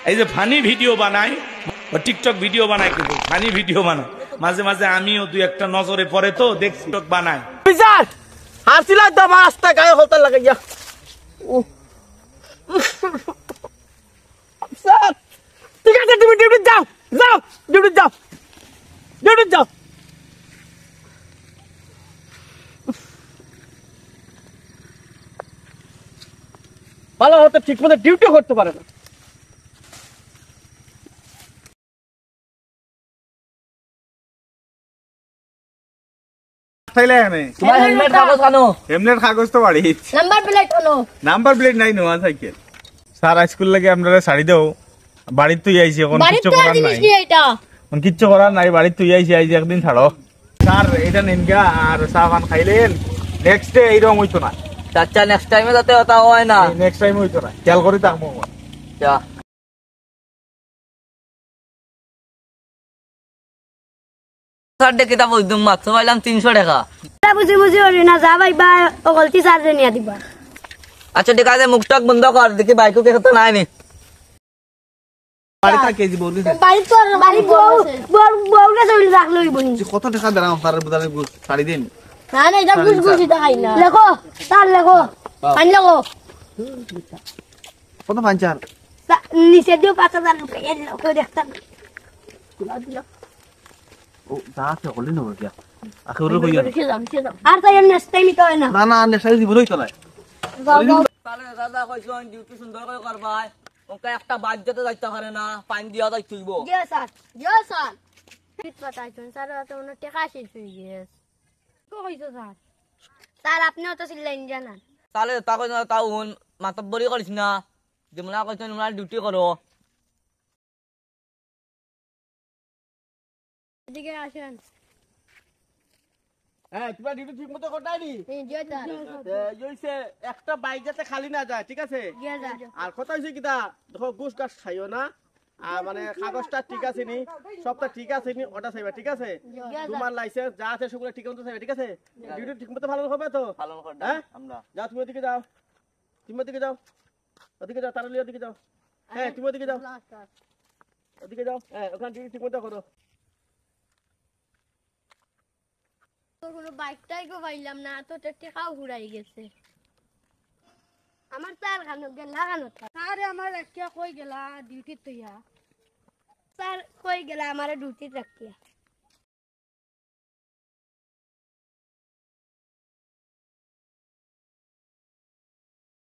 এই যে funny video বানাই ও টিকটক ভিডিও বানাই, কিন্তু ফানি ভিডিও বানাই মাঝে মাঝে, আমিও দুই একটা নজরে পড়ে তো দেখছি টিকটক বানাই। বিচার হাসিলা দাম রাস্তা গায়ে হতে লাগে যা স্যার, ঠিক আছে তুমি ডিউটি যাও, যাও ডিউটি যাও, ডিউটি যাও। ভালো হতে ঠিক মতো ডিউটি করতে পারে না। তোমার হেলমেট কাগজ কেন? হেলমেট কাগজ তো বাড়ি, নাম্বার প্লেট হলো, নাম্বার প্লেট নাই, নোয়া সাইকেল। স্যার স্কুল লাগে আপনারা শাড়ি দাও, বাড়ির তুই আইছি, এখন কিচ্ছু করার নাই, এখন কিচ্ছু করার নাই, বাড়ির তুই আইছি, আইছি একদিন ছাড়ো। স্যার এটা নিন গা, আর চা পান খাইলেন, নেক্সট ডে এইরকম হইতো না। আচ্ছা নেক্সট টাইমে যাতে ওটা হয় না। নেক্সট টাইম হইতো না, খেয়াল করে থাকবো। যা স্যার ডেকে তা বুঝতুম মাত্র পাইলাম 300 টাকা। বুঝি বুঝি ওরি না, যা ভাই বা গলতি চার্জে নিয়ে দিবা। আচ্ছা ঠিক আছে, মুখটাক বন্ধ কর, দেখি বাইকও কে তো নাই নি। বাড়িটা কেজি বলবি বাড়ি তো বাড়ি বউ বউকে চলে রাখলো বনি। কত টাকা দাঁড়াও তার বুদারে শাড়ি দিন। না না, এটা বুঝ বুঝি দেখাই না। লেখো তার লেখো, পানি লেখো। কত পাঞ্চার নিচে দিও 5000 টাকা, এই লেখো দেখতাম। ও যা আছে হলি না কি আখেরে কইয়া আর তাই নেক্সট টাইম তো হয় না। না না আনে শাড়ি দিবই তো নাই। তাহলে দাদা কইছন ডিউটি সুন্দর করে করবাই, ওকে একটা বাধ্যতে যাইতে পারে না, পানি দিয়া যাই তুইব। জি স্যার, জি স্যার। ঠিক কথা আইছেন স্যার, তো মনে টাকা শেষ হয়ে গেছে। তো কইছো স্যার? স্যার আপনিও তো সিলাইন জানেন। তাহলে তা কইছ তাও মাতব্বরি করিস না, যেমন কইছন তোমরা ডিউটি করো। এদিকে আসেন। হ্যাঁ তোমরা ডিউটি ঠিক মতো করতাইনি? জি স্যার। এই হইছে একটা বাইক যাতে খালি না যায়, ঠিক আছে? জি স্যার। আর কথা হইছে কিটা, দেখো ঘুষ গাছ খাইও না, আর মানে কাগজটা ঠিক আছে নি, সবটা ঠিক আছে নি, ওটা চাইবা, ঠিক আছে? তোমার লাইসেন্স যা আছে সবগুলো ঠিক মতো চাইবা, ঠিক আছে? ডিউটি ঠিক মতো ভালো হবে তো? পালন করতে হ্যাঁ আমরা। যাও, তুমি ওদিকে যাও, তুমি ওদিকে যাও, ওদিকে যাও, তাড়াতাড়ি ওদিকে যাও। হ্যাঁ তুমি ওদিকে যাও, ওদিকে যাও, হ্যাঁ ওখানে ডিউটি ঠিক মতো করো। তো কোনো বাইকটাই গো পাইলাম না, তো টাকাও ঘুরাই গেছে। আমার তার খানো গেলা খানো স্যার, আমার রাখিয়া কই গেলা ডিউটি তৈয়া। স্যার কই গেলা আমার ডিউটি রাখিয়া।